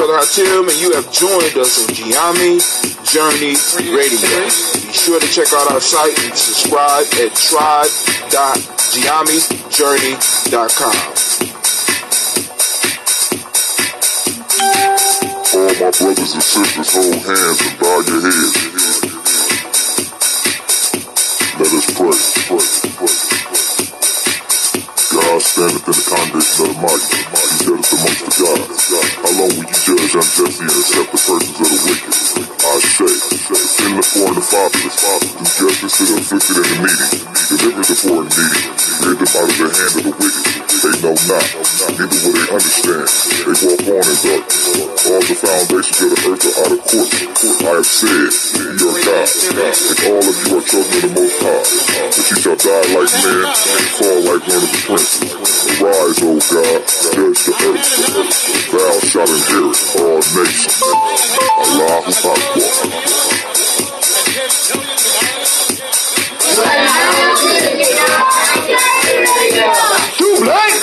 Brother Hatim, and you have joined us on Gye-Nyame Journey Radio. Be sure to check out our site and subscribe at tribe.gyenamejourney.com. All my brothers and sisters, hold hands and bow your heads. Let us pray. God standeth in the congregation of the mighty. He judgeth amongst the gods. How long will you judge unjustly and accept the persons of the wicked? I say, defend the poor and the fatherless. Do justice to the afflicted and the needy. Deliver the poor and needy. Rid them out of the hand of the wicked. They know not, neither will they understand. They walk on in darkness. All the foundations of the earth are out of court. I have said, ye are God, and all of you are children of the Most High. But you shall die like men, and fall like one of the princes. Arise, O God, judge the earth. Thou shalt inherit all nations. Allahu Akbar. Too late!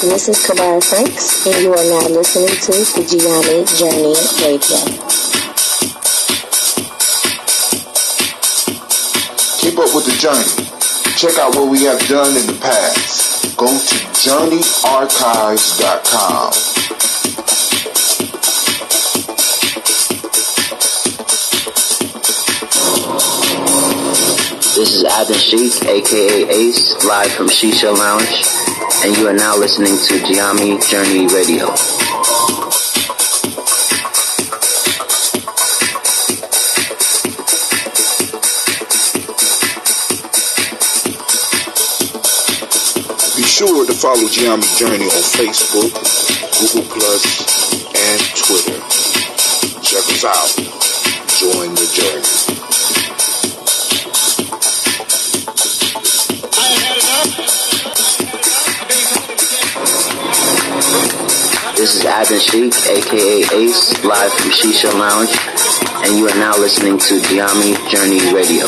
This is Kabara Franks, and you are now listening to the Gye-Nyame Journey Radio. Keep up with the journey. Check out what we have done in the past. Go to journeyarchives.com. This is Adam Sheik, aka Ace, live from Shisha Lounge, and you are now listening to Gye-Nyame Journey Radio. Be sure to follow Gye-Nyame Journey on Facebook, Google Plus, and Twitter. Check us out. Join the journey. This is Adam Sheik, aka Ace, live from Shisha Lounge, and you are now listening to Gye-Nyame Journey Radio.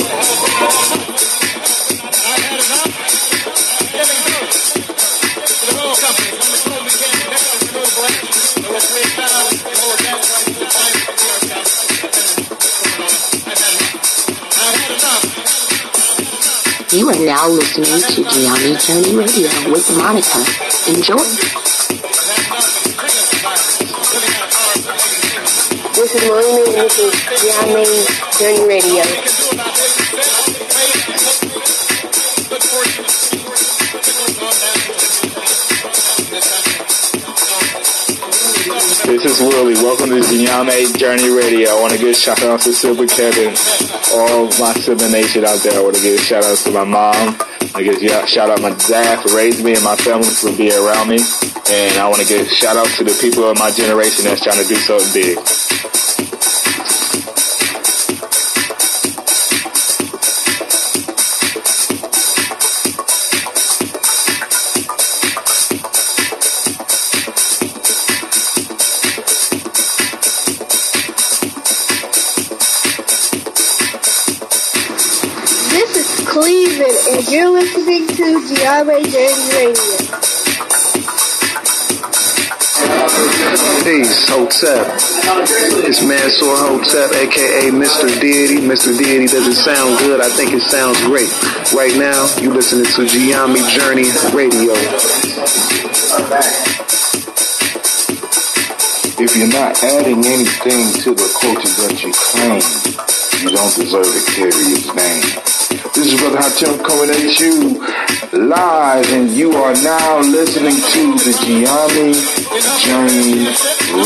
You are now listening to Gye-Nyame Journey Radio with Monica. Enjoy. This is Maureen, and this is Gye-Nyame Journey Radio. This is Willie. Welcome to Gye-Nyame Journey Radio. I want to give a shout out to Silver Kevin, all my Silver Nation out there. I want to give a shout out to my mom. I give a shout out to my dad for raising me and my family for being around me. And I want to give a shout out to the people of my generation that's trying to do something big. Cleveland, and you're listening to Gye-Nyame Journey Radio. Peace, Hotep. It's Mansour Hotep, aka Mr. Deity. Mr. Deity doesn't sound good. I think it sounds great. Right now, you listening to Gye-Nyame Journey Radio. If you're not adding anything to the culture that you claim, you don't deserve to carry his name. This is Brother Hatim coming at you live, and you are now listening to the Gye-Nyame Journey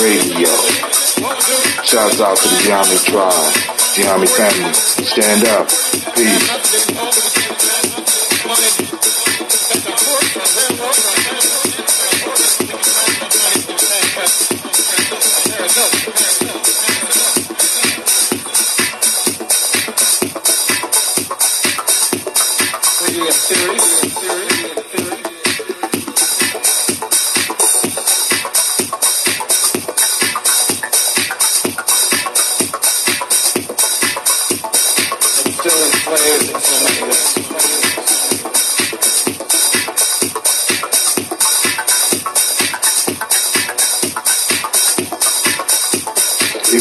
Radio. Shouts out to the Gye-Nyame tribe, Gye-Nyame family. Stand up. Peace.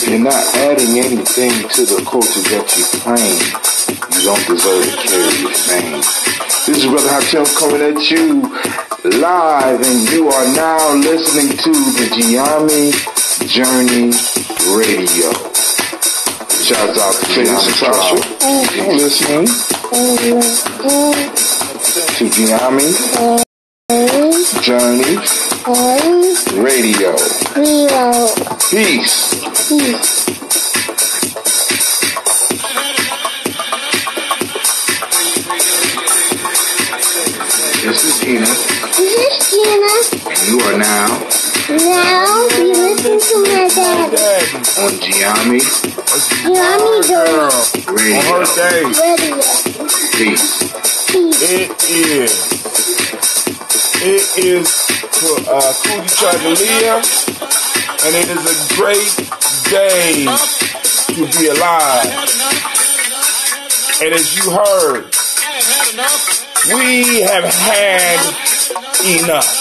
If you're not adding anything to the culture that you claim, you don't deserve to carry its name. This is Brother Hatem coming at you live, and you are now listening to the Gye-Nyame Journey Radio. Shouts out to Shasha Mosh. I'm listening to Gye-Nyame Journey Radio. Peace. This is Gina. And you are now you listen to my dad. On Gye-Nyame Radio. On her day. Peace. It is Kudi Chagalia, and it is a great day to be alive. And as you heard, we have had enough.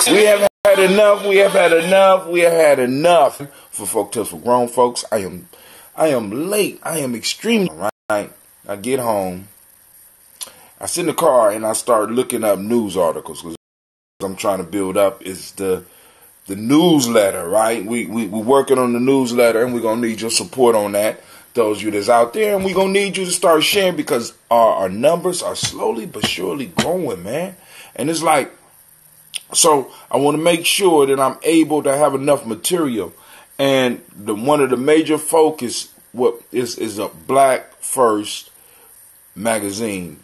We have had enough. We have had enough. We have had enough. For Folktales for grown folks, I am late. I am extremely right. I get home. I sit in the car and I start looking up news articles because I'm trying to build up is the newsletter, right? We're working on the newsletter, and we're gonna need your support on that. Those of you that's out there, and we're gonna need you to start sharing because our numbers are slowly but surely growing, man. And it's like, so I want to make sure that I'm able to have enough material. And one of the major focus is a Black First magazine.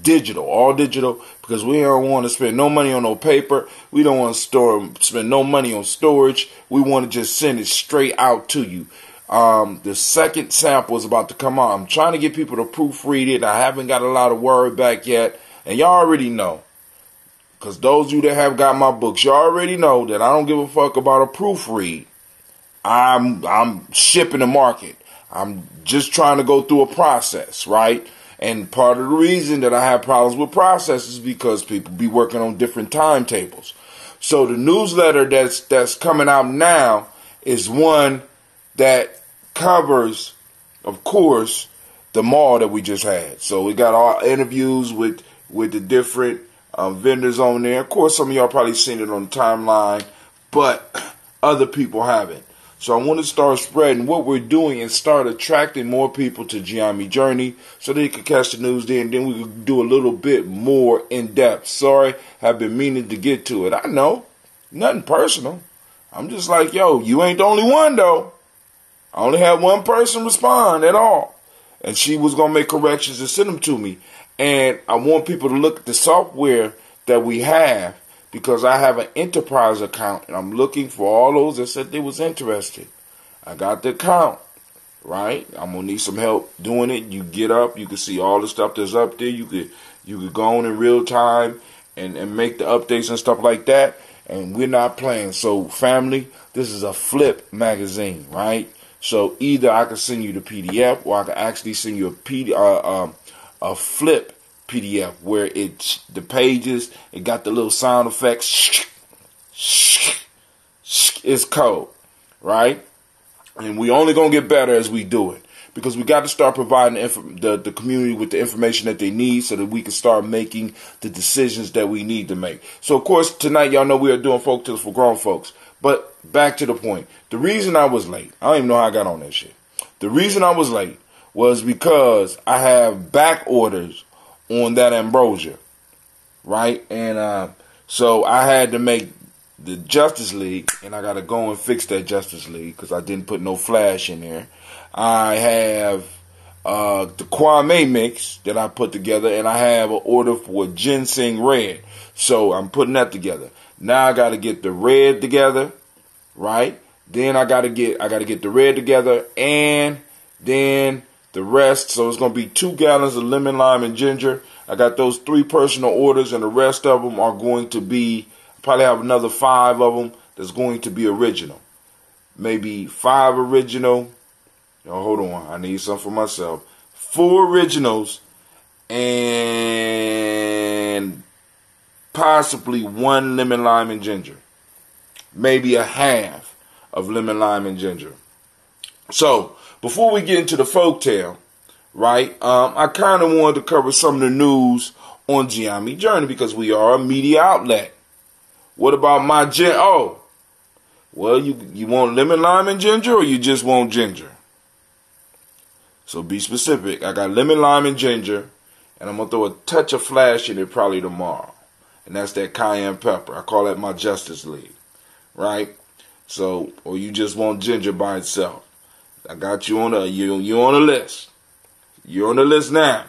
Digital, all digital, because we don't want to spend no money on no paper. We don't want to spend no money on storage. We want to just send it straight out to you. The second sample is about to come out. I'm trying to get people to proofread it. I haven't got a lot of word back yet, and y'all already know, because those of you that have got my books, y'all already know that I don't give a fuck about a proofread. I'm shipping the market. I'm just trying to go through a process, right? And part of the reason that I have problems with processes is because people be working on different timetables. So the newsletter that's coming out now is one that covers, of course, the mall that we just had. So we got all interviews with the different vendors on there. Of course, some of y'all probably seen it on the timeline, but other people haven't. So I want to start spreading what we're doing and start attracting more people to Gye-Nyame Journey so they can catch the news there, and then we can do a little bit more in depth. Sorry, I've been meaning to get to it. I know, nothing personal. I'm just like, yo, you ain't the only one though. I only had one person respond at all, and she was going to make corrections and send them to me. And I want people to look at the software that we have, because I have an enterprise account, and I'm looking for all those that said they was interested. I got the account, right? I'm gonna need some help doing it. You get up, you can see all the stuff that's up there. You could go on in real time and make the updates and stuff like that. And we're not playing. So family, this is a flip magazine, right? So either I can send you the PDF, or I can actually send you a flip PDF where it's the pages, it got the little sound effects, it's cold, right? And we only gonna get better as we do it, because we got to start providing the community with the information that they need so that we can start making the decisions that we need to make. So of course tonight, y'all know we are doing Folktales for grown folks, but back to the point. The reason I was late, I don't even know how I got on that shit. The reason I was late was because I have back orders on that ambrosia, right? And so I had to make the Justice League, and I got to go and fix that Justice League because I didn't put no flash in there. I have the Kwame mix that I put together, and I have an order for ginseng red. So I'm putting that together. Now I got to get the red together, right? Then I got to get the red together, and then the rest. So it's going to be 2 gallons of lemon, lime, and ginger. I got those 3 personal orders, and the rest of them are going to be, probably have another 5 of them that's going to be original. Maybe 5 original. Oh, hold on. I need some for myself. 4 originals and possibly 1 lemon, lime, and ginger. Maybe a half of lemon, lime, and ginger. So, before we get into the folktale, right, I kind of wanted to cover some of the news on Gye-Nyame Journey because we are a media outlet. What about my oh, well, you want lemon, lime, and ginger, or you just want ginger? So be specific. I got lemon, lime, and ginger, and I'm going to throw a touch of flash in it probably tomorrow. And that's that cayenne pepper. I call that my Justice League, right? So, or you just want ginger by itself. I got you on you on a list. You're on the list now.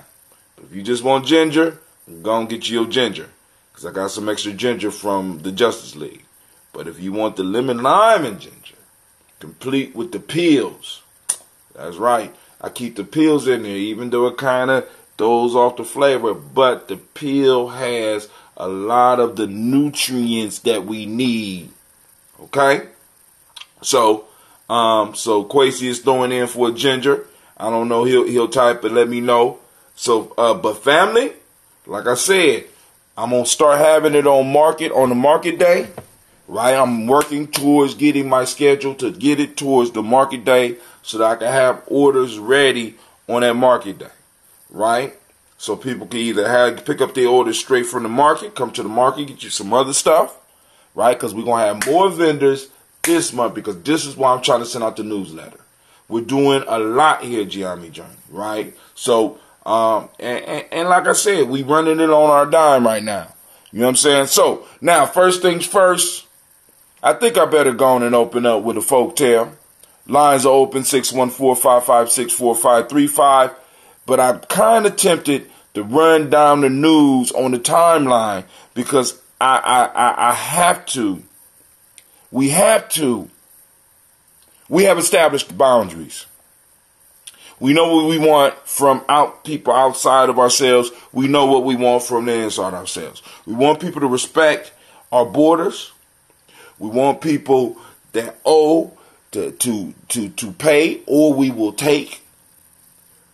If you just want ginger, go and get you your ginger. Because I got some extra ginger from the Justice League. But if you want the lemon, lime, and ginger, complete with the peels, that's right. I keep the peels in there, even though it kind of throws off the flavor. But the peel has a lot of the nutrients that we need. Okay? So Quasi is throwing in for a ginger. I don't know. He'll type and let me know. So, but family, like I said, I'm gonna start having it on the market day. Right, I'm working towards getting my schedule to get it towards the market day so that I can have orders ready on that market day. Right, so people can either pick up their orders straight from the market, come to the market, get you some other stuff. Right, because we're gonna have more vendors this month because this is why I'm trying to send out the newsletter. We're doing a lot here at Gye-Nyame Journey. Right, so and like I said, we running it on our dime right now. You know what I'm saying? So now, first things first. I think I better go on and open up with a folktale. Lines are open, 614-556-4535. But I'm kind of tempted to run down the news on the timeline because I have to. We have established boundaries. We know what we want from people outside of ourselves. We know what we want from the inside ourselves. We want people to respect our borders. We want people that owe to pay, or we will take.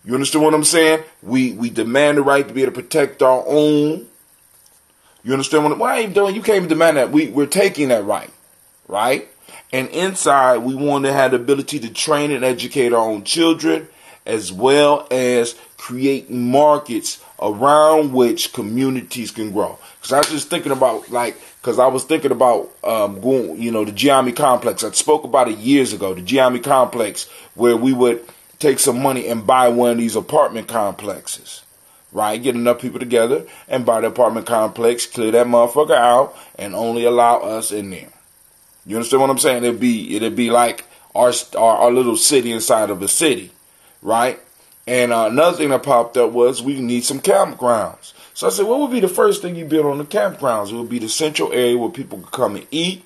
You understand what I'm saying? We demand the right to be able to protect our own. You understand what? Why ain't doing? You can't even demand that. We're taking that right, right? And inside, we want to have the ability to train and educate our own children, as well as create markets around which communities can grow. Because I was just thinking about because I was thinking about going, the Gye-Nyame complex. I spoke about it years ago, the Gye-Nyame complex, where we would take some money and buy one of these apartment complexes, right? Get enough people together and buy the apartment complex, clear that motherfucker out, and only allow us in there. You understand what I'm saying? It'd be like our little city inside of a city, right? And another thing that popped up was we need some campgrounds. So I said, what would be the first thing you build on the campgrounds? It would be the central area where people could come and eat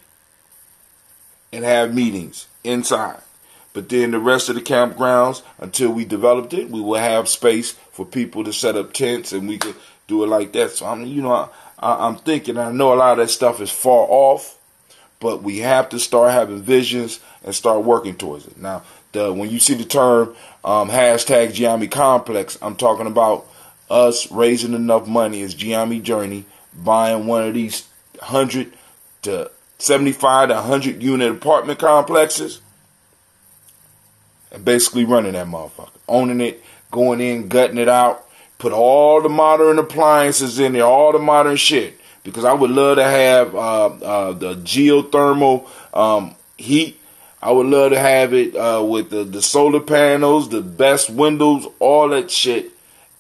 and have meetings inside. But then the rest of the campgrounds, until we developed it, we will have space for people to set up tents and we could do it like that. So I'm thinking, I know a lot of that stuff is far off, but we have to start having visions and start working towards it. Now, when you see the term hashtag Gye-Nyame Complex, I'm talking about us raising enough money as Gye-Nyame Journey, buying one of these 100 to 75 to 100 unit apartment complexes, and basically running that motherfucker, owning it, going in, gutting it out, put all the modern appliances in there, all the modern shit, because I would love to have the geothermal heat. I would love to have it with the solar panels, the best windows, all that shit,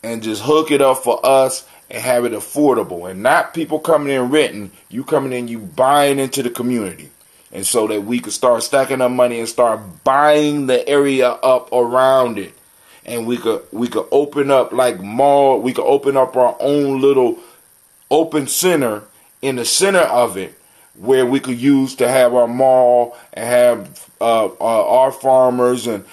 and just hook it up for us and have it affordable. And not people coming in renting, you coming in, you buying into the community. And so that we could start stacking up money and start buying the area up around it. And we could open up like mall, we could open up our own little open center in the center of it, where we could use to have our mall and have our farmers and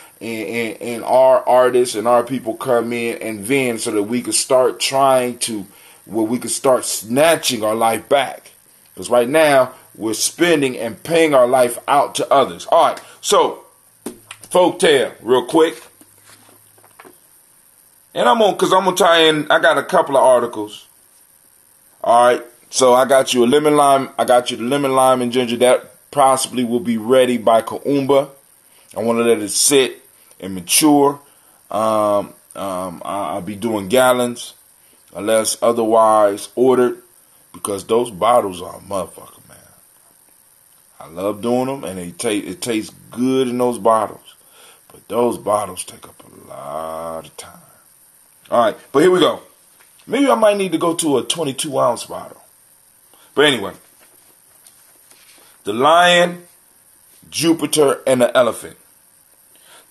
our artists and our people come in and vend, so that we could start where we could start snatching our life back. Because right now, we're spending and paying our life out to others. All right, so, folktale, real quick. And I'm gonna tie in, I got a couple of articles. All right, so I got you the lemon, lime, and ginger. That possibly will be ready by Kaumba. I want to let it sit and mature. I'll be doing gallons unless otherwise ordered, because those bottles are a motherfucker, man. I love doing them, and it tastes good in those bottles. But those bottles take up a lot of time. All right, but here we go. Maybe I might need to go to a 22-ounce bottle. But anyway, the lion, Jupiter, and the elephant.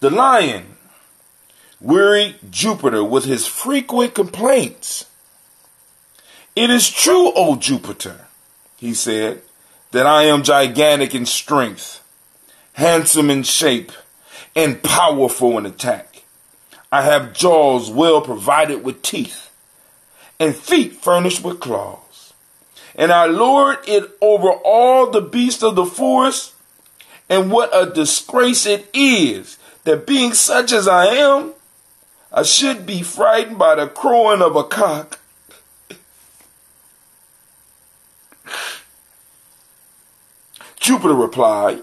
The lion wearied Jupiter with his frequent complaints. "It is true, O Jupiter," he said, "that I am gigantic in strength, handsome in shape, and powerful in attack. I have jaws well provided with teeth, and feet furnished with claws. And I lord it over all the beasts of the forest. And what a disgrace it is that, being such as I am, I should be frightened by the crowing of a cock." Jupiter replied,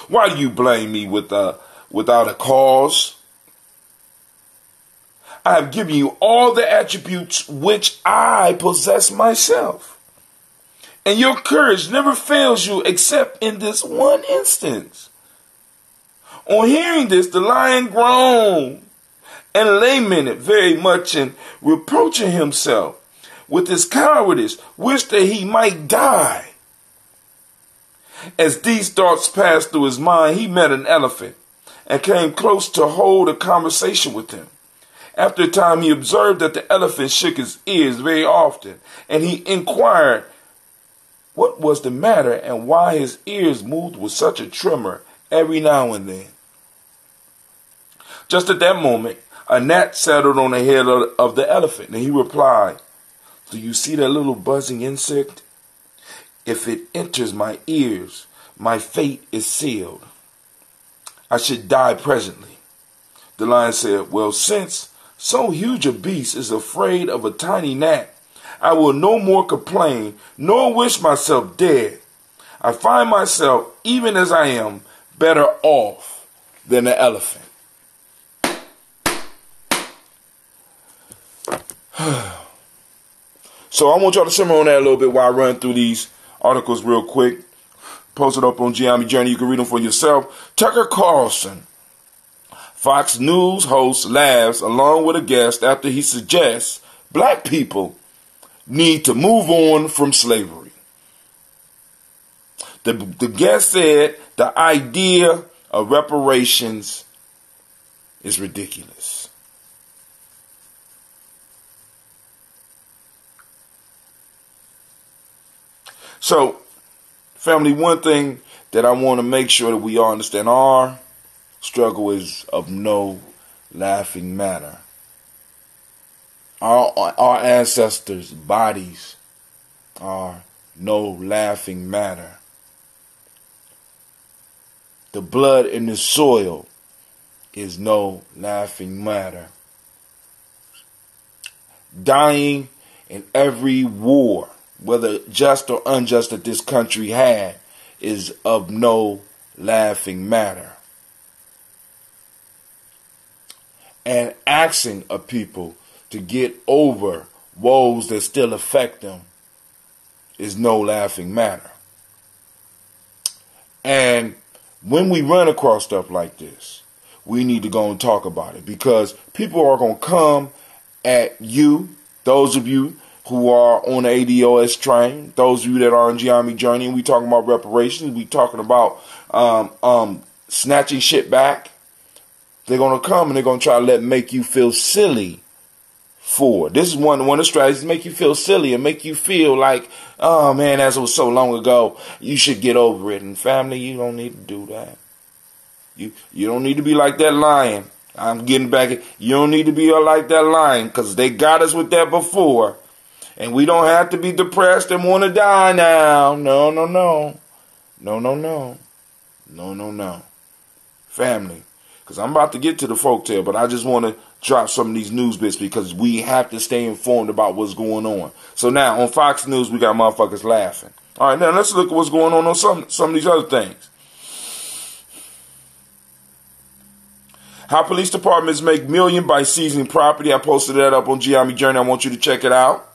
"Why do you blame me without a cause? I have given you all the attributes which I possess myself, and your courage never fails you except in this one instance." On hearing this, the lion groaned and lamented very much, and reproaching himself with his cowardice, wished that he might die. As these thoughts passed through his mind, he met an elephant and came close to hold a conversation with him. After a time, he observed that the elephant shook his ears very often, and he inquired what was the matter and why his ears moved with such a tremor every now and then. Just at that moment, a gnat settled on the head of the elephant, and he replied, "Do you see that little buzzing insect? If it enters my ears, my fate is sealed. I should die presently." The lion said, "Well, since so huge a beast is afraid of a tiny gnat, I will no more complain, nor wish myself dead. I find myself, even as I am, better off than the elephant." So I want y'all to simmer on that a little bit while I run through these articles real quick. Posted up on Gye-Nyame Journey. You can read them for yourself. Tucker Carlson, Fox News host, laughs along with a guest after he suggests black people need to move on from slavery. The guest said the idea of reparations is ridiculous. So, family, one thing that I want to make sure that we all understand, our struggle is of no laughing matter. Our ancestors' bodies are no laughing matter. The blood in the soil is no laughing matter. Dying in every war, whether just or unjust, that this country had, is of no laughing matter. And asking a people to get over woes that still affect them is no laughing matter. And when we run across stuff like this, we need to go and talk about it, because people are going to come at you, those of you who are on the ADOS train, those of you that are on Gye-Nyame Journey, and we talking about reparations, we talking about snatching shit back. They're going to come and they're going to try to make you feel silly for. This is one of the strategies, make you feel silly and make you feel like, oh man, as it was so long ago, you should get over it. And family, you don't need to do that. You don't need to be like that lion. I'm getting back. You don't need to be like that lion, because they got us with that before. And we don't have to be depressed and want to die now. No, no, no. No, no, no. No, no, no. Family. Because I'm about to get to the folktale, but I just want to drop some of these news bits because we have to stay informed about what's going on. So now on Fox News, we got motherfuckers laughing. All right, now let's look at what's going on some of these other things. How police departments make millions by seizing property. I posted that up on Gye-Nyame Journey. I want you to check it out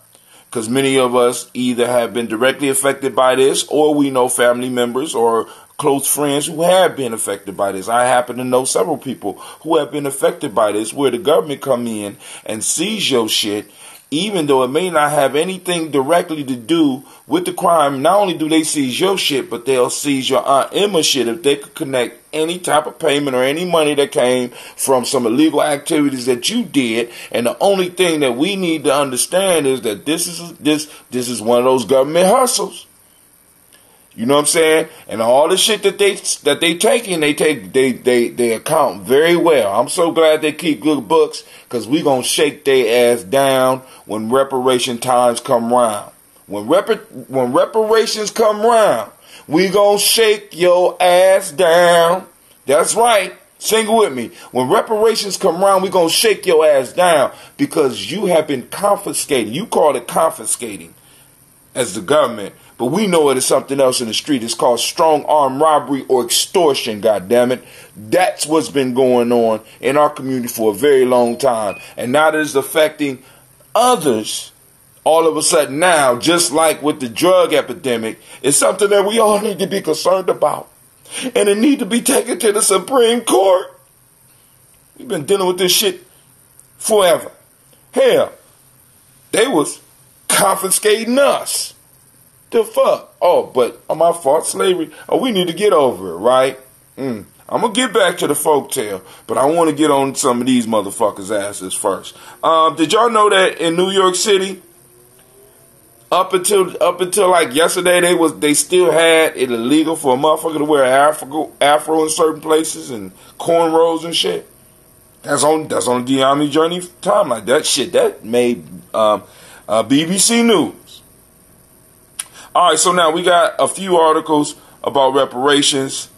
because many of us either have been directly affected by this or we know family members or close friends who have been affected by this. I happen to know several people who have been affected by this, where the government come in and seize your shit, even though it may not have anything directly to do with the crime. Not only do they seize your shit, but they'll seize your Aunt Emma shit if they could connect any type of payment or any money that came from some illegal activities that you did. And the only thing that we need to understand is that this is one of those government hustles. You know what I'm saying? And all the shit that they taking, they account very well. I'm so glad they keep good books because we gonna shake their ass down when reparation times come round. When reparations come round, we gonna shake your ass down. That's right. Sing it with me. When reparations come around, we gonna shake your ass down because you have been confiscated. You call it confiscating as the government. But we know it is something else in the street. It's called strong arm robbery or extortion, goddammit. That's what's been going on in our community for a very long time. And now that it's affecting others, all of a sudden now, just like with the drug epidemic, it's something that we all need to be concerned about. And it need to be taken to the Supreme Court. We've been dealing with this shit forever. Hell, they was confiscating us. The fuck? Oh, but my fault, slavery. Oh, we need to get over it, right? I'm gonna get back to the folktale, but I want to get on some of these motherfuckers' asses first. Did y'all know that in New York City, up until like yesterday, they still had it illegal for a motherfucker to wear afro in certain places and cornrows and shit? That's on the Gye-Nyame Journey timeline. That shit that made BBC News. All right, so now we got a few articles about reparations,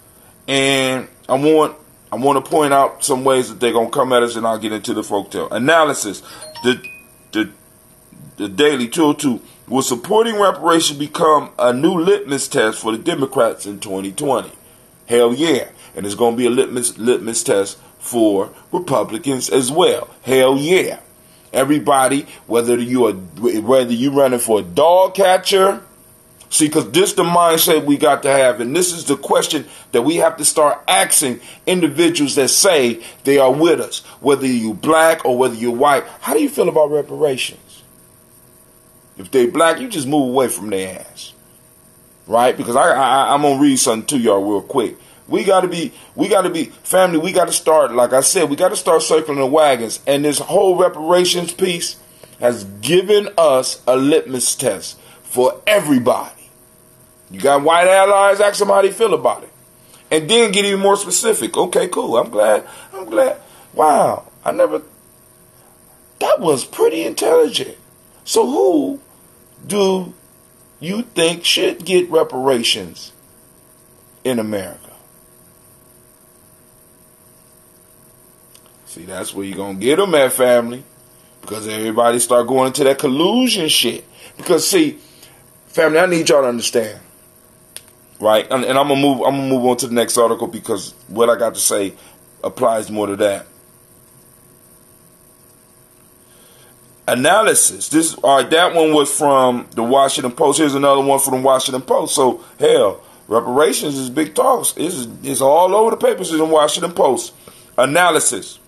and I want to point out some ways that they're gonna come at us, and I'll get into the folktale analysis. The Daily 202 will supporting reparations become a new litmus test for the Democrats in 2020? Hell yeah, and it's gonna be a litmus test for Republicans as well. Hell yeah, everybody, whether you running for a dog catcher. See, because this is the mindset we got to have, and this is the question that we have to start asking individuals that say they are with us, whether you're black or whether you're white. How do you feel about reparations? If they black, you just move away from their ass, right? Because I'm gonna read something to y'all real quick. We gotta be family. We gotta start, like I said, we gotta start circling the wagons, and this whole reparations piece has given us a litmus test for everybody. You got white allies, ask them how they feel about it. And then get even more specific. Okay, cool. I'm glad. Wow. That was pretty intelligent. So who do you think should get reparations in America? See, that's where you're going to get them at, family. Because everybody start going into that collusion shit. Because, see, family, I need y'all to understand. Right, and I'm gonna move on to the next article because what I got to say applies more to that. Analysis. That one was from the Washington Post. Here's another one from the Washington Post. So hell, reparations is big talks. It's all over the papers in the Washington Post. Analysis.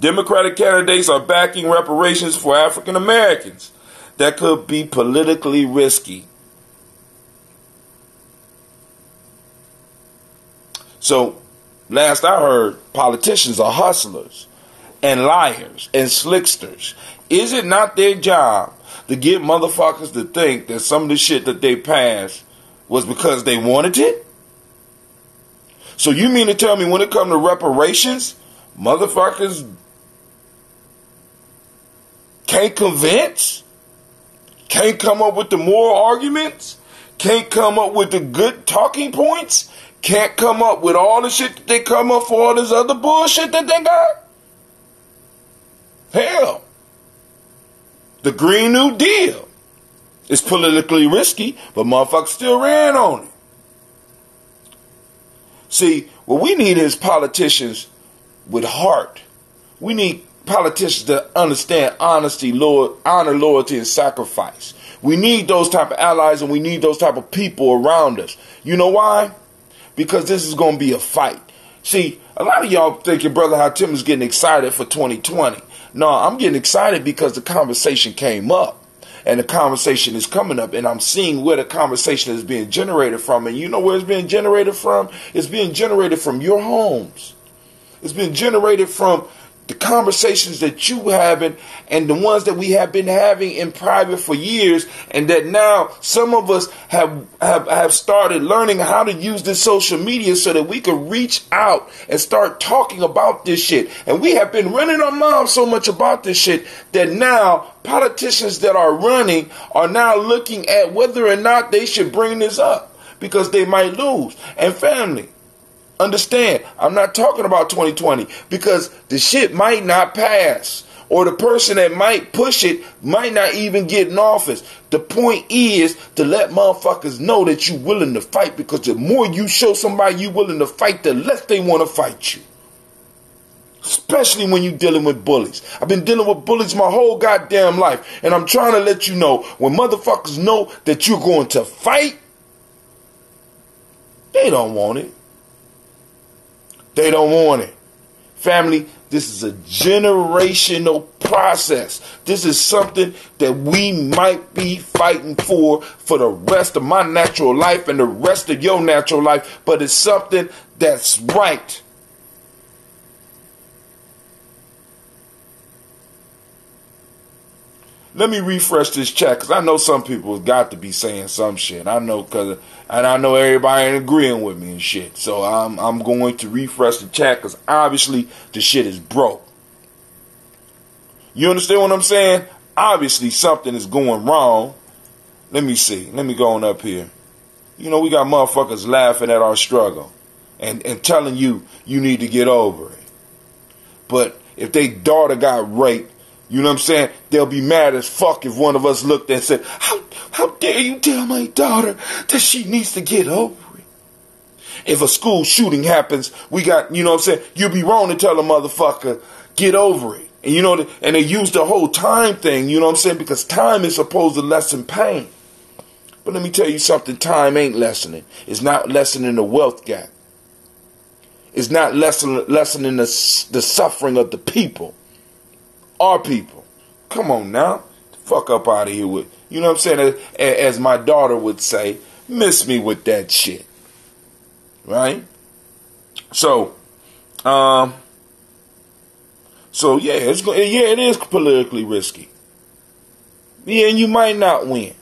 Democratic candidates are backing reparations for African Americans. That could be politically risky. So, last I heard, politicians are hustlers and liars and slicksters. Is it not their job to get motherfuckers to think that some of the shit that they passed was because they wanted it? So you mean to tell me when it comes to reparations, motherfuckers can't convince? Can't come up with the moral arguments? Can't come up with the good talking points? Can't come up with all the shit that they come up for all this other bullshit that they got? Hell, the Green New Deal is politically risky, but motherfuckers still ran on it. See, what we need is politicians with heart. We need politicians that understand honesty, honor, loyalty, and sacrifice. We need those type of allies, and we need those type of people around us. You know why? Because this is going to be a fight. See, a lot of y'all think your brother Hatim is getting excited for 2020. No, I'm getting excited because the conversation came up. And the conversation is coming up. And I'm seeing where the conversation is being generated from. And you know where it's being generated from? It's being generated from your homes. It's being generated from the conversations that you having and the ones that we have been having in private for years, and that now some of us have started learning how to use this social media so that we can reach out and start talking about this shit. And we have been running our mouths so much about this shit that now politicians that are running are now looking at whether or not they should bring this up because they might lose. And family, understand, I'm not talking about 2020 because the shit might not pass, or the person that might push it might not even get in office. The point is to let motherfuckers know that you're willing to fight, because the more you show somebody you willing to fight, the less they want to fight you. Especially when you're dealing with bullies. I've been dealing with bullies my whole goddamn life, and I'm trying to let you know, when motherfuckers know that you're going to fight, they don't want it. They don't want it. Family, this is a generational process. This is something that we might be fighting for the rest of my natural life and the rest of your natural life, but it's something that's right. Let me refresh this chat, because I know some people have got to be saying some shit. I know, and I know everybody ain't agreeing with me and shit. So I'm going to refresh the chat, because obviously the shit is broke. You understand what I'm saying? Obviously something is going wrong. Let me see. Let me go on up here. You know, we got motherfuckers laughing at our struggle and telling you need to get over it. But if their daughter got raped, you know what I'm saying, they'll be mad as fuck if one of us looked and said, how dare you tell my daughter that she needs to get over it? If a school shooting happens, we got, you know what I'm saying, you'd be wrong to tell a motherfucker, get over it. And you know, and they use the whole time thing, you know what I'm saying, because time is supposed to lessen pain. But let me tell you something, time ain't lessening. It's not lessening the wealth gap. It's not lessening the suffering of the people. Our people. Come on now. Fuck up out of here with, you know what I'm saying, as my daughter would say, miss me with that shit. Right? So yeah, it is politically risky. Yeah, and you might not win.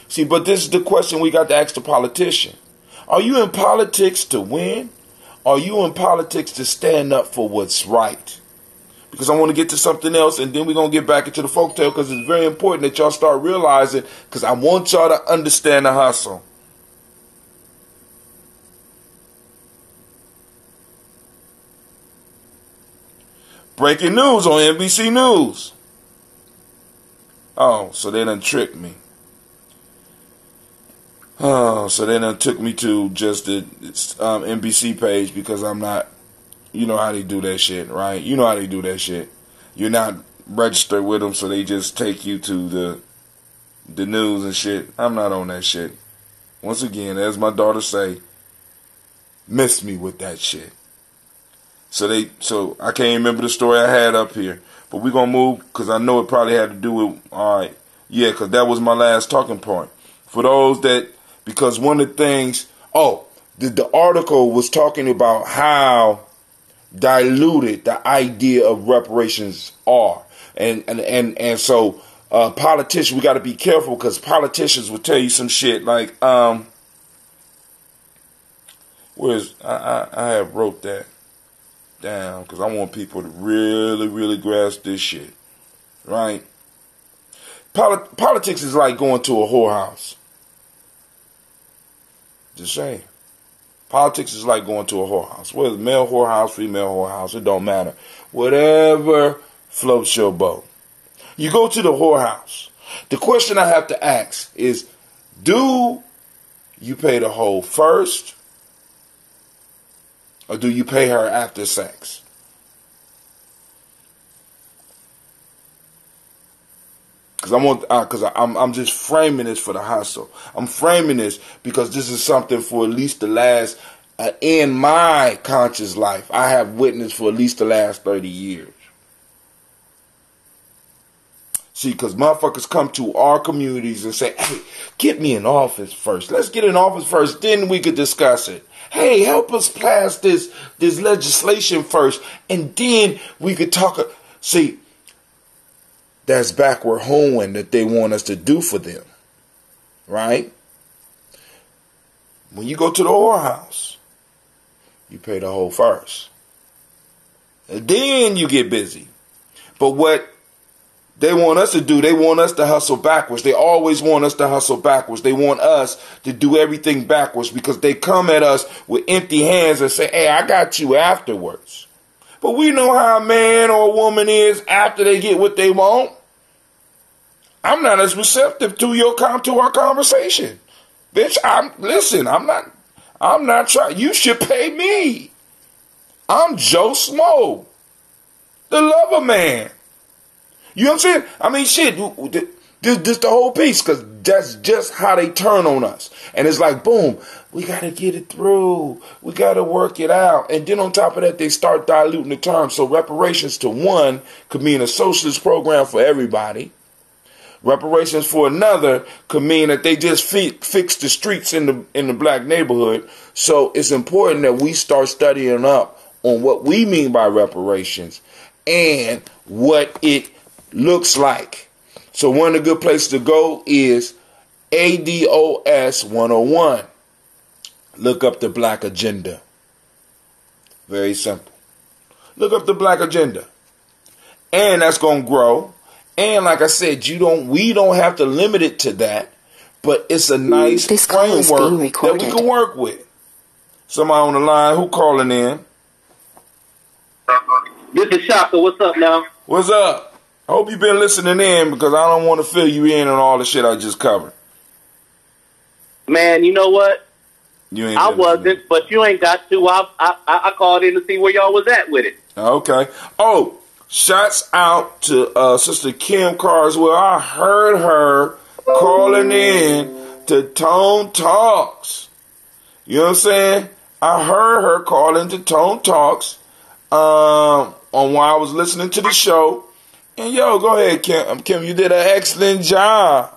See, but this is the question we got to ask the politician. Are you in politics to win? Are you in politics to stand up for what's right? Because I want to get to something else, and then we're going to get back into the folktale, because it's very important that y'all start realizing, because I want y'all to understand the hustle. Breaking news on NBC News. Oh, so they done tricked me. Oh, so they done took me to just the NBC page, because I'm not. You know how they do that shit, right? You know how they do that shit. You're not registered with them, so they just take you to the news and shit. I'm not on that shit. Once again, as my daughter say, miss me with that shit. So I can't remember the story I had up here, but we're gonna move, because I know it probably had to do with, all right, yeah, because that was my last talking point. For those that, because one of the things, the article was talking about how diluted the idea of reparations are, and so politicians, we got to be careful, because politicians will tell you some shit like where's I have wrote that down, because I want people to really grasp this shit, right? Politics is like going to a whorehouse. Just saying. Politics is like going to a whorehouse. Whether male whorehouse, female whorehouse, it don't matter. Whatever floats your boat. You go to the whorehouse. The question I have to ask is, do you pay the hoe first, or do you pay her after sex? Because I'm just framing this for the hustle. I'm framing this because this is something for at least the last, in my conscious life, I have witnessed for at least the last 30 years. See, because motherfuckers come to our communities and say, hey, get me in office first. Let's get in office first, then we could discuss it. Hey, help us pass this legislation first, and then we could talk. See, that's backward hoeing that they want us to do for them, right? When you go to the whorehouse, you pay the hoe first. And then you get busy. But what they want us to do, they want us to hustle backwards. They always want us to hustle backwards. They want us to do everything backwards because they come at us with empty hands and say, hey, I got you afterwards. But we know how a man or a woman is after they get what they want. I'm not as receptive to our conversation. Bitch, I'm not trying. You should pay me. I'm Joe Smo, the lover man. You know what I'm saying? I mean, shit, this the whole piece, because that's just how they turn on us. And it's like, boom, we got to get it through. We got to work it out. And then on top of that, they start diluting the terms. So reparations to one could mean a socialist program for everybody. Reparations for another could mean that they just fix the streets in the black neighborhood. So it's important that we start studying up on what we mean by reparations and what it looks like. So one of the good places to go is ADOS 101. Look up the Black Agenda. Very simple. Look up the Black Agenda. And that's going to grow. And like I said, we don't have to limit it to that, but it's a nice framework that we can work with. Somebody on the line, who calling in? This is Shaka. What's up now? What's up? I hope you've been listening in because I don't want to fill you in on all the shit I just covered. Man, you know what? I wasn't, but you ain't got to. I called in to see where y'all was at with it. Okay. Oh, shouts out to Sister Kim Carswell. I heard her calling in to Tone Talks. You know what I'm saying? I heard her calling to Tone Talks on while I was listening to the show. And yo, go ahead, Kim. Kim, you did an excellent job.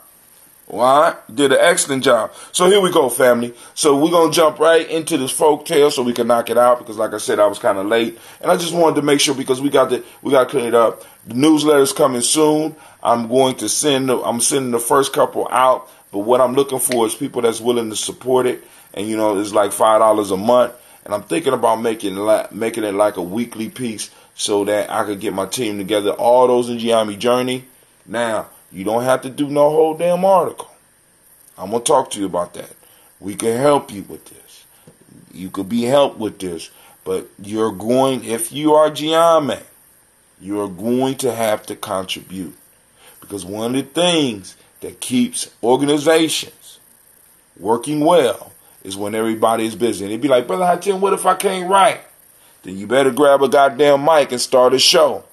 What? You did an excellent job. So here we go, family. So we're going to jump right into this folk tale so we can knock it out because like I said, I was kind of late. And I just wanted to make sure because we got to clean it up. The newsletter's coming soon. I'm sending the first couple out. But what I'm looking for is people that's willing to support it. And, you know, it's like $5 a month. And I'm thinking about making it like a weekly piece so that I could get my team together. All those in Gye-Nyame Journey. Now, you don't have to do no whole damn article. I'm going to talk to you about that. We can help you with this. You could be helped with this. But if you are Gye-Nyame, you're going to have to contribute. Because one of the things that keeps organizations working well is when everybody is busy. And they'd be like, Brother Hatim, what if I can't write? Then you better grab a goddamn mic and start a show.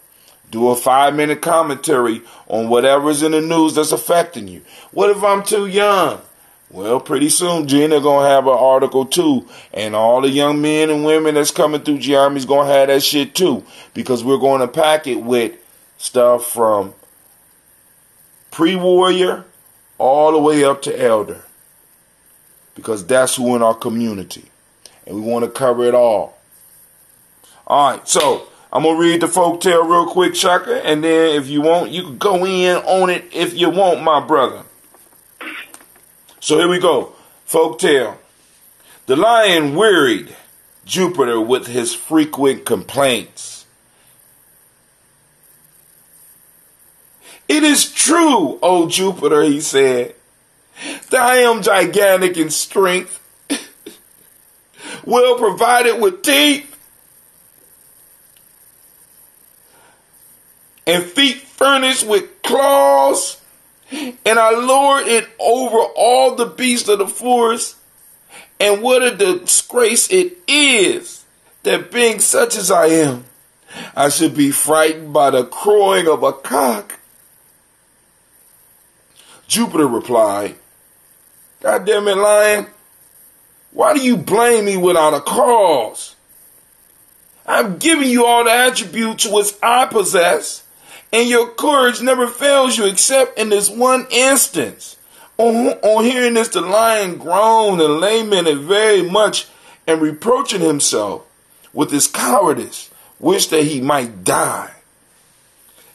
Do a 5-minute commentary on whatever's in the news that's affecting you. What if I'm too young? Well, pretty soon Gina gonna have an article too. And all the young men and women that's coming through Gye-Nyame's gonna have that shit too. Because we're gonna pack it with stuff from pre-warrior all the way up to elder. Because that's who in our community. And we want to cover it all. Alright, so I'm going to read the folktale real quick, Shaka, and then if you want, you can go in on it if you want, my brother. So here we go. Folktale. The lion wearied Jupiter with his frequent complaints. It is true, O Jupiter, he said, that I am gigantic in strength, well provided with teeth, and feet furnished with claws, and I lord it over all the beasts of the forest. And what a disgrace it is that being such as I am, I should be frightened by the crowing of a cock. Jupiter replied, God damn it, lion, why do you blame me without a cause? I'm giving you all the attributes which I possess, and your courage never fails you except in this one instance. On hearing this, the lion groaned and lamented very much, and reproaching himself with his cowardice, wished that he might die.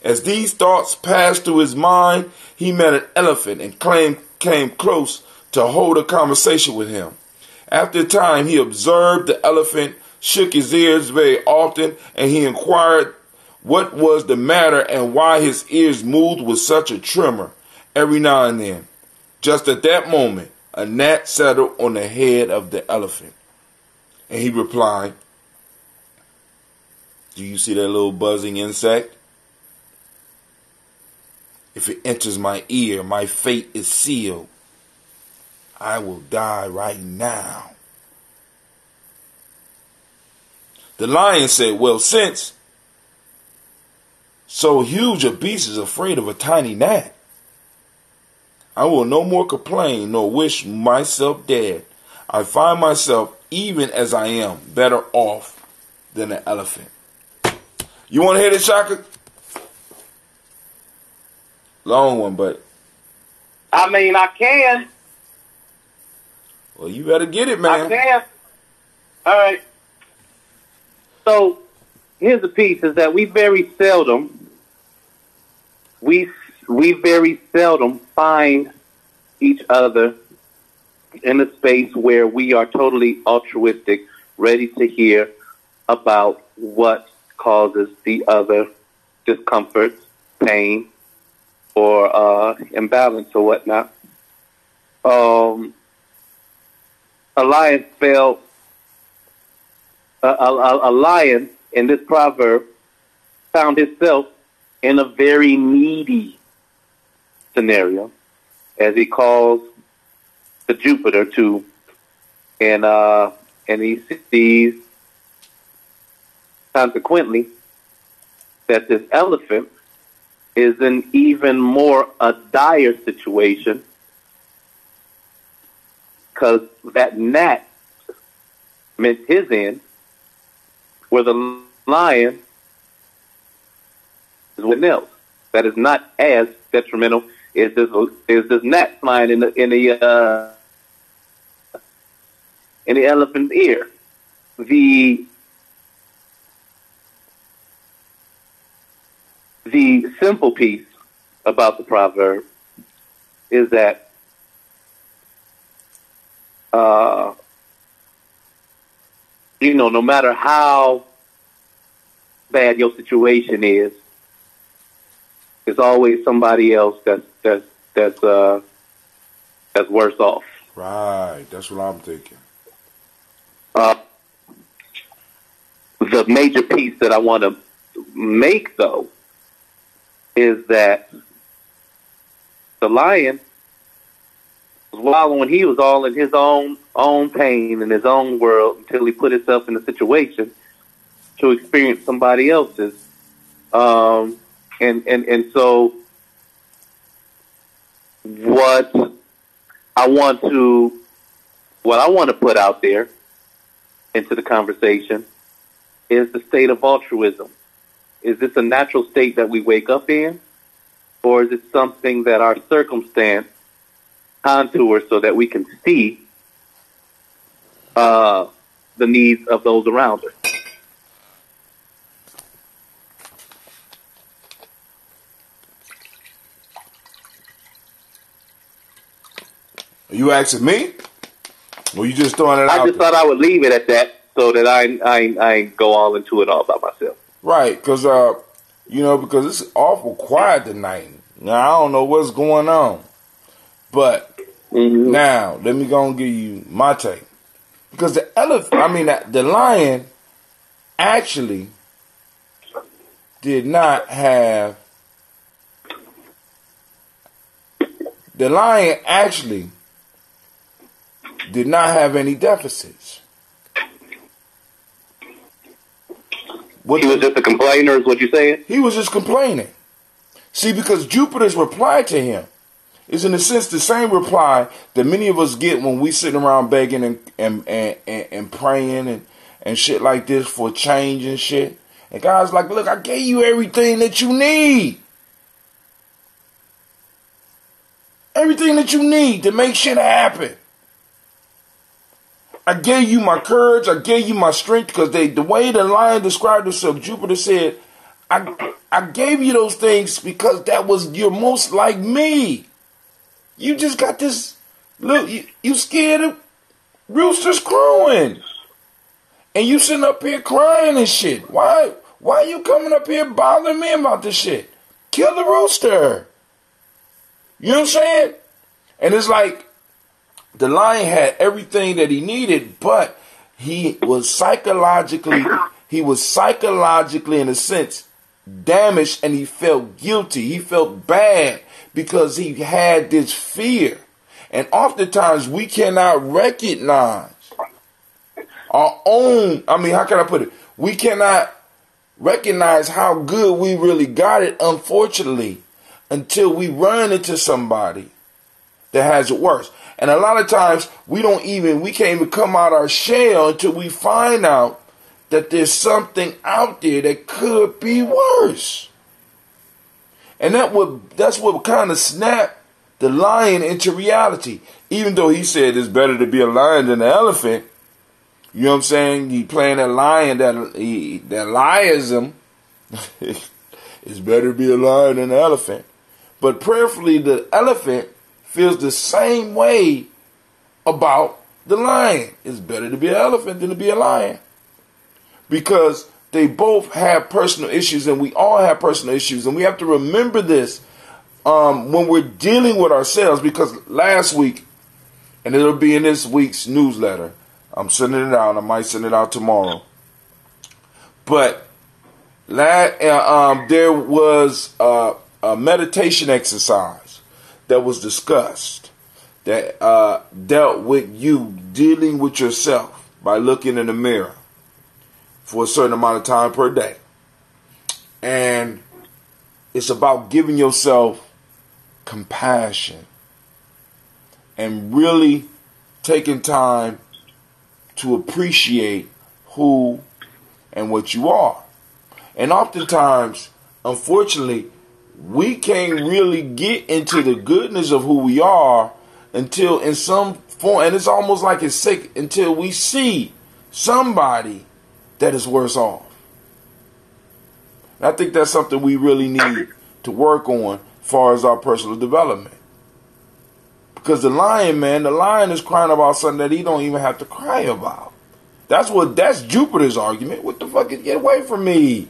As these thoughts passed through his mind, he met an elephant and came close to hold a conversation with him. After a time, he observed the elephant shook his ears very often, and he inquired what was the matter and why his ears moved with such a tremor every now and then. Just at that moment, a gnat settled on the head of the elephant, and he replied, do you see that little buzzing insect? If it enters my ear, my fate is sealed. I will die right now. The lion said, well, since so huge a beast is afraid of a tiny gnat, I will no more complain nor wish myself dead. I find myself, even as I am, better off than an elephant. You want to hear this, Shaka? Long one, but I mean, I can. Well, you better get it, man. I can. All right. So here's the piece: is that we very seldom find each other in a space where we are totally altruistic, ready to hear about what causes the other discomfort, pain, or imbalance or whatnot. A lion in this proverb found himself in a very needy scenario, as he calls the Jupiter to, and he sees consequently that this elephant is in even more a dire situation, because that gnat meant his end, where the lion is with else. That is not as detrimental as this gnat flying in the elephant's ear. The simple piece about the proverb is that no matter how bad your situation is, there's always somebody else that's worse off. Right, that's what I'm thinking. The major piece that I want to make, though, is that the lion was wallowing. He was all in his own pain in his own world until he put himself in a situation to experience somebody else's. And so what I want to put out there into the conversation is the state of altruism. Is this a natural state that we wake up in, or is it something that our circumstance contours so that we can see the needs of those around us? Are you asking me? Or you just throwing it out? I just thought I would leave it at that so that I go all into it all by myself. Right, because because it's awful quiet tonight. Now I don't know what's going on, but now let me go and give you my take. Because the lion actually did not have, the lion actually did not have any deficits. He was just a complainer, is what you're saying? He was just complaining. See, because Jupiter's reply to him is, in a sense, the same reply that many of us get when we sitting around begging and praying and shit like this for change and shit. And God's like, look, I gave you everything that you need. Everything that you need to make shit happen. I gave you my courage. I gave you my strength, because the way the lion described himself, Jupiter said, I gave you those things because you're most like me. You just got this, look, you scared of roosters crowing. And you sitting up here crying and shit. Why are you coming up here bothering me about this shit? Kill the rooster. You know what I'm saying? And it's like, the lion had everything that he needed, but he was psychologically, in a sense, damaged, and he felt guilty. He felt bad because he had this fear. And oftentimes we cannot recognize our own, how can I put it? We cannot recognize how good we really got it, unfortunately, until we run into somebody that has it worse. And a lot of times we can't even come out our shell until we find out that there's something out there that could be worse. And that's what kind of snapped the lion into reality. Even though he said it's better to be a lion than an elephant. You know what I'm saying? He playing that lion that liasm. It's better to be a lion than an elephant. But prayerfully, the elephant feels the same way about the lion. It's better to be an elephant than to be a lion. Because they both have personal issues, and we all have personal issues. And we have to remember this when we're dealing with ourselves. Because last week, and it'll be in this week's newsletter, I'm sending it out. I might send it out tomorrow. But there was a meditation exercise that was discussed that dealt with you dealing with yourself by looking in the mirror for a certain amount of time per day. And it's about giving yourself compassion and really taking time to appreciate who and what you are. And oftentimes, unfortunately, we can't really get into the goodness of who we are until in some form, and it's almost like it's sick, until we see somebody that is worse off. And I think that's something we really need to work on as far as our personal development. Because the lion is crying about something that he don't even have to cry about. That's Jupiter's argument. What the fuck? Get away from me.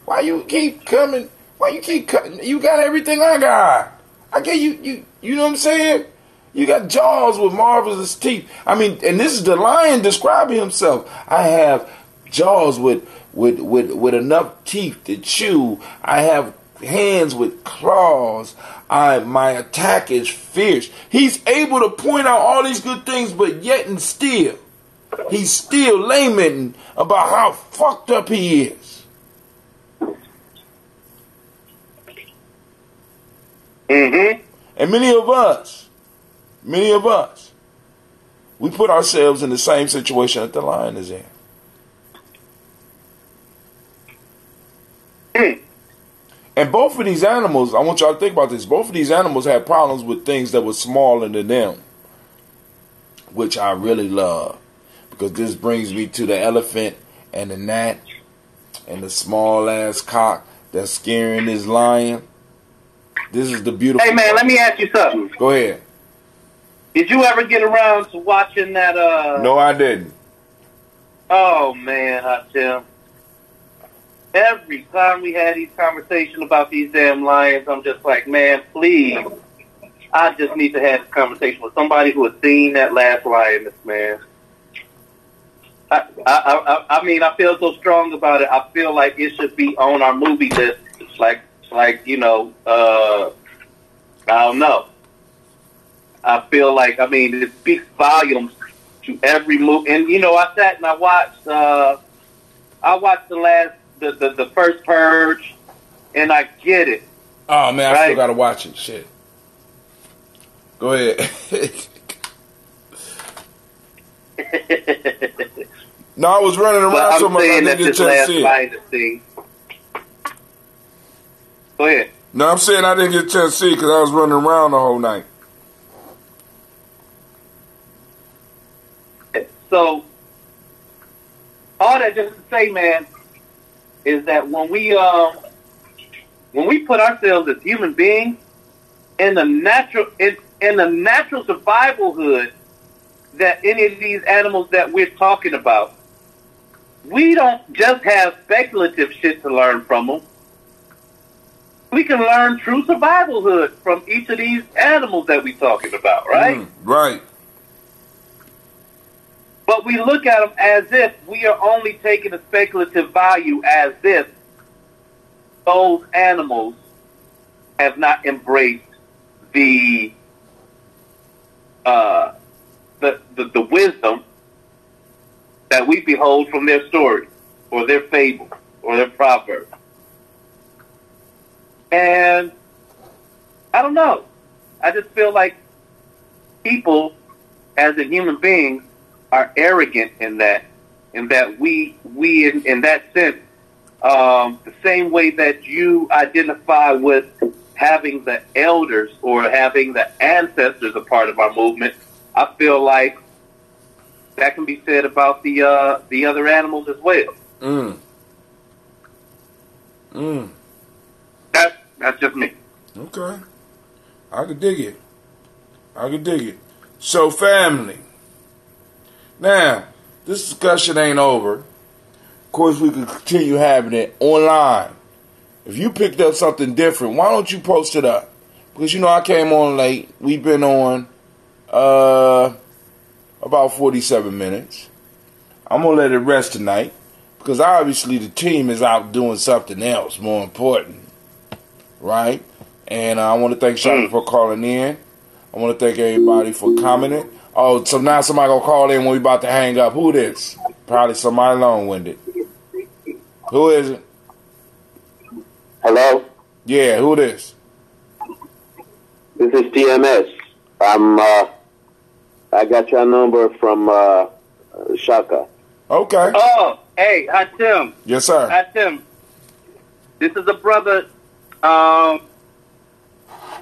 Why you keep coming? Why you keep cutting? You got everything I got. I get you know what I'm saying? You got jaws with marvelous teeth. And this is the lion describing himself. I have jaws with enough teeth to chew. I have hands with claws. My attack is fierce. He's able to point out all these good things, but yet and still, he's still lamenting about how fucked up he is. Mm-hmm. And many of us, we put ourselves in the same situation that the lion is in. And both of these animals, I want y'all to think about this, both of these animals had problems with things that were smaller than them, which I really love. Because this brings me to the elephant and the gnat and the small ass cock that's scaring this lion. This is the beautiful. Hey man, let me ask you something. Go ahead. Did you ever get around to watching that? No, I didn't. Oh man, Hashem. Every time we had these conversations about these damn lions, I'm just like, man, please. I just need to have this conversation with somebody who has seen that last lioness, man. I mean, I feel so strong about it. I feel like it should be on our movie list. Like you know, I don't know. I feel like, I mean, it speaks volumes to every movie. And you know, I sat and I watched the first Purge, and I get it. Oh man, right? I still gotta watch it. Shit. Go ahead. No, I was running around so much I didn't get a chance to see it. Go ahead. No, I'm saying I didn't get a chance to see it because I was running around the whole night. So, all that just to say, man, is that when we put ourselves as human beings in the natural survival hood that any of these animals that we're talking about, we don't just have speculative shit to learn from them. We can learn true survival hood from each of these animals that we're talking about, right? Right. But we look at them as if we are only taking a speculative value, as if those animals have not embraced the wisdom that we behold from their story, or their fable, or their proverb. And I don't know. I just feel like people, as in human beings, are arrogant in that we in that sense, the same way that you identify with having the elders or having the ancestors a part of our movement, I feel like that can be said about the other animals as well. That's just me. Okay. I could dig it. So, family. Now, this discussion ain't over. Of course, we could continue having it online. If you picked up something different, why don't you post it up? Because, you know, I came on late. We've been on about 47 minutes. I'm going to let it rest tonight. Because obviously the team is out doing something else more important. Right? And I want to thank Shasha for calling in. I want to thank everybody for commenting. Oh, so now somebody going to call in when we about to hang up. Who this? Probably somebody long-winded. Who is it? Hello? Yeah, who this? This is TMS. I got your number from Shaka. Okay. Oh, hey, hi Tim. Yes, sir. Hi Tim. This is a brother.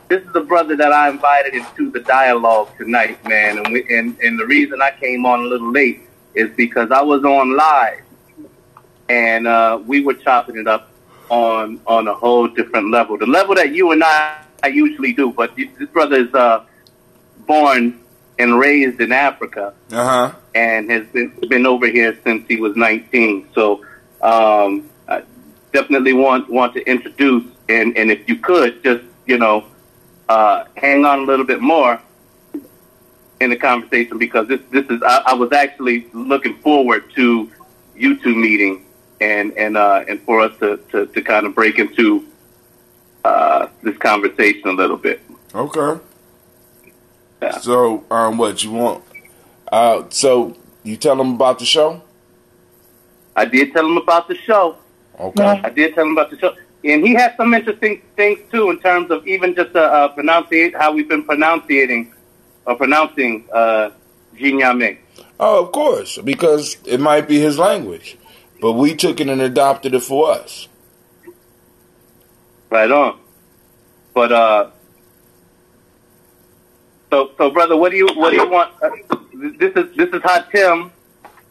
This is the brother that I invited into the dialogue tonight, man. And the reason I came on a little late is because I was on live, and we were chopping it up on a whole different level, the level that you and I usually do. But this brother is born and raised in Africa, and has been over here since he was 19. So I definitely want to introduce, and if you could just hang on a little bit more in the conversation, because this is I was actually looking forward to you two meeting and for us to kind of break into this conversation a little bit. Okay. Yeah. So what you want? So you tell them about the show? I did tell him about the show. Okay. I did tell him about the show. And he has some interesting things, too, in terms of even just how we've been pronouncing Gye-Nyame. Oh, of course, because it might be his language. But we took it and adopted it for us. Right on. But, so brother, what do you want? This is Hot Tim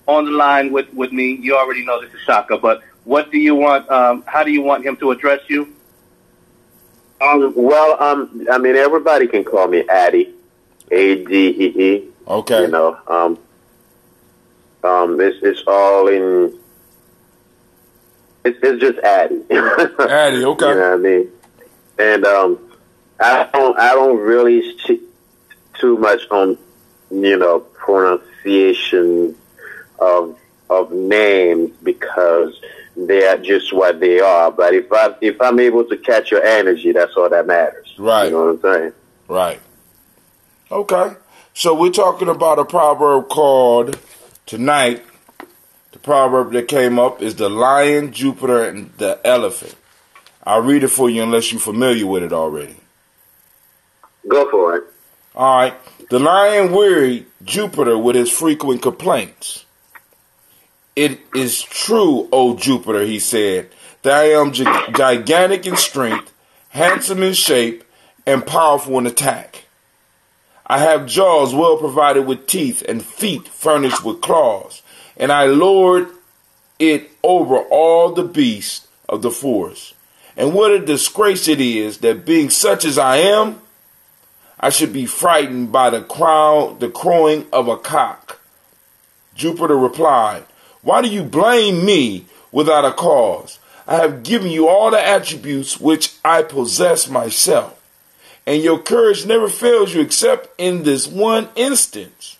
on the line with me. You already know this is Shaka, but what do you want? How do you want him to address you? I mean, everybody can call me Addy, A-D-E-E. Okay. You know, it's all in. It's just Addy. Addy, okay. You know what I mean? And I don't really see too much on pronunciation of of names because they are just what they are. But if I'm able to catch your energy, that's all that matters. Right. You know what I'm saying? Right. Okay. So we're talking about a proverb called tonight. The proverb that came up is the lion, Jupiter, and the elephant. I'll read it for you unless you're familiar with it already. Go for it. All right. The lion wearied Jupiter with his frequent complaints. It is true, O Jupiter, he said, that I am gigantic in strength, handsome in shape, and powerful in attack. I have jaws well provided with teeth and feet furnished with claws, and I lord it over all the beasts of the forest. And what a disgrace it is that being such as I am, I should be frightened by the crowing of a cock. Jupiter replied, why do you blame me without a cause? I have given you all the attributes which I possess myself, and your courage never fails you except in this one instance.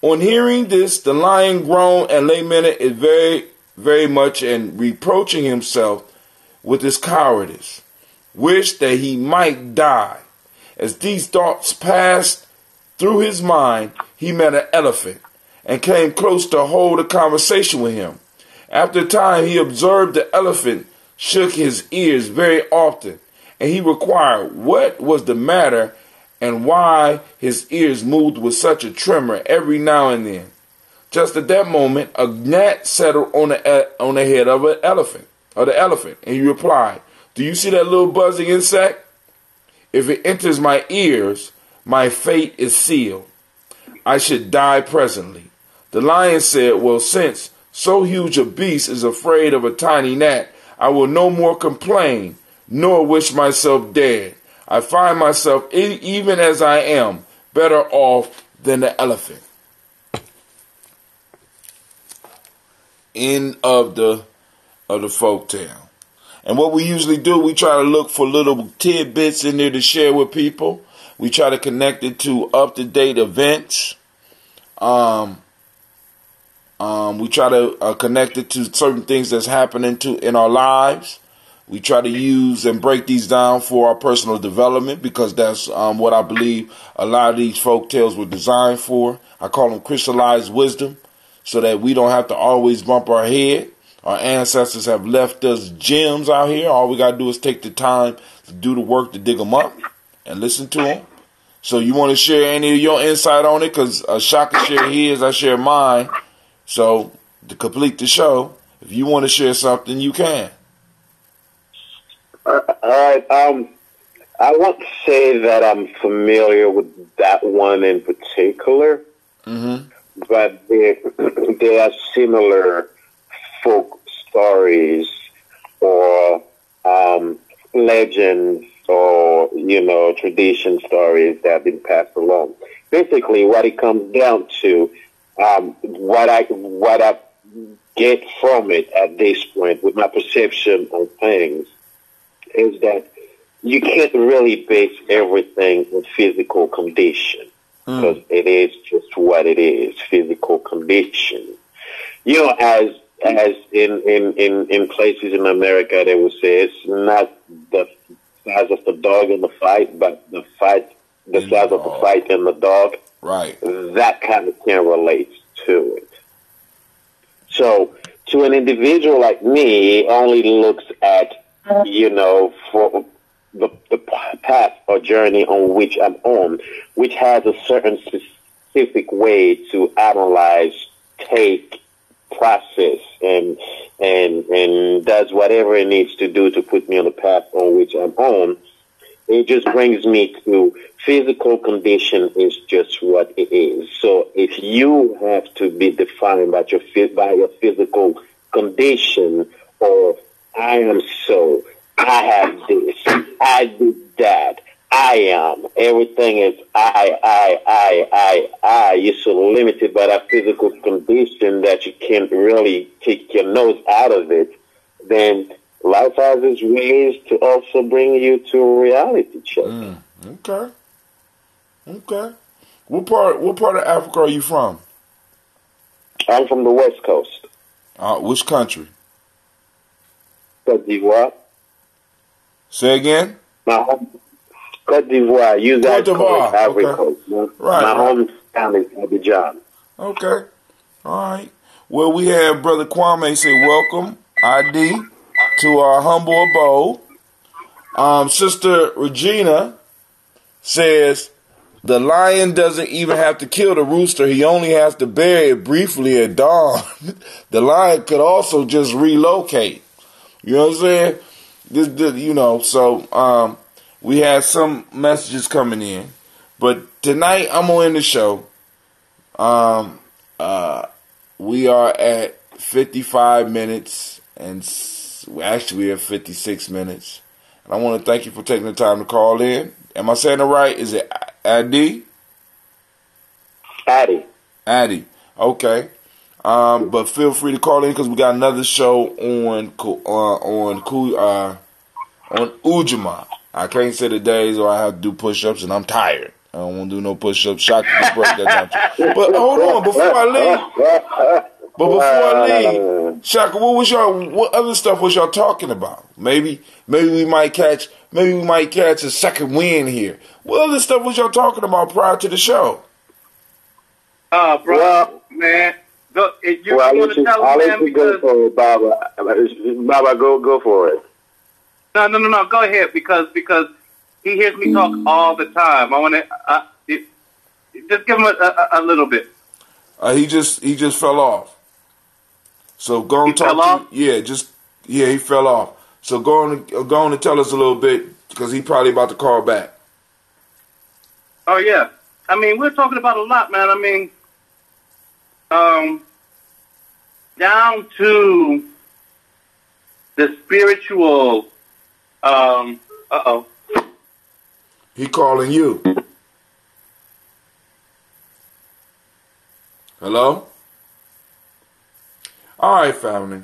On hearing this, the lion groaned and lamented it very, very much, and reproaching himself with his cowardice, wished that he might die. As these thoughts passed through his mind, he met an elephant and came close to hold a conversation with him. After a time, he observed the elephant shook his ears very often, and he inquired what was the matter and why his ears moved with such a tremor every now and then. Just at that moment, a gnat settled on the head of the elephant, and he replied, do you see that little buzzing insect? If it enters my ears, my fate is sealed. I should die presently. The lion said, well, since so huge a beast is afraid of a tiny gnat, I will no more complain, nor wish myself dead. I find myself, even as I am, better off than the elephant. End of the folktale. And what we usually do, we try to look for little tidbits in there to share with people. We try to connect it to up-to-date events. We try to connect it to certain things that's happening in our lives. We try to use and break these down for our personal development because that's what I believe a lot of these folk tales were designed for. I call them crystallized wisdom so that we don't have to always bump our head. Our ancestors have left us gems out here. All we got to do is take the time to do the work to dig them up and listen to them. So you want to share any of your insight on it? Because Shaka shared his, I share mine. So to complete the show, if you want to share something, you can. All right. I won't say that I'm familiar with that one in particular, but there are similar folk stories or legends or tradition stories that have been passed along. Basically, what it comes down to, what I get from it at this point with my perception of things is that you can't really base everything on physical condition because it is just what it is, physical condition. As in places in America, they would say it's not the size of the dog in the fight, but the size of the fight and the dog. Right. That kind of can relate to it. So, to an individual like me, it only looks at, for the path or journey on which I'm on, which has a certain specific way to analyze, take, process, and does whatever it needs to do to put me on the path on which I'm on. It just brings me to physical condition is just what it is. So if you have to be defined by your physical condition, or I am so, I have this, I did that, I am, everything is I. You're so limited by that physical condition that you can't really take your nose out of it, then life has its ways to also bring you to a reality check. Okay. What part of Africa are you from? I'm from the West Coast. Which country? Côte d'Ivoire. Say again? My home, Côte d'Ivoire. You guys call it Ivory Coast. Right. My hometown is Abidjan. Okay. All right. Well, we have Brother Kwame say welcome, ID, to our humble abode. Sister Regina says the lion doesn't even have to kill the rooster. He only has to bury it briefly at dawn. The lion could also just relocate. You know what I'm saying? So we had some messages coming in. But tonight I'm going to end the show. We are at 55 minutes, and actually we're at 56 minutes. And I want to thank you for taking the time to call in. Am I saying it right? Is it Addy? Addy. Okay. But feel free to call in because we got another show on Ujima. I can't say the days or I have to do push-ups and I'm tired. I don't want to do no push-ups. Shaka can break that down. But hold on, before I leave, Shaka, what other stuff was y'all talking about? Maybe we might catch a second win here. What other stuff was y'all talking about prior to the show? Man. I'll let you go for it, Baba. Baba, go for it. No. Go ahead because he hears me talk all the time. I want to just give him a little bit. He just fell off. So go and talk to you. He fell off. So go on and tell us a little bit because he's probably about to call back. Oh yeah, I mean we're talking about a lot, man. I mean, down to the spiritual. He calling you. Hello? All right, family.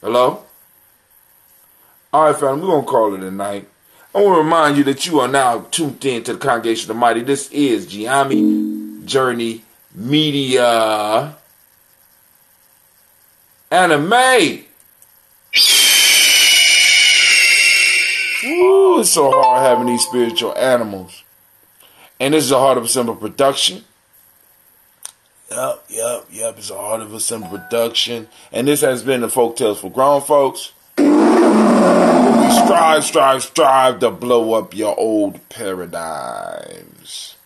Hello? All right, family, we're going to call it a night. I want to remind you that you are now tuned in to the Congregation of the Mighty. This is Gye-Nyame Journey Media. Anime. Ooh, it's so hard having these spiritual animals. And this is a Heart of a Simple production. Yep. It's a Heart of a Simple production. And this has been the Folktales for Grown Folks. We strive to blow up your old paradigms.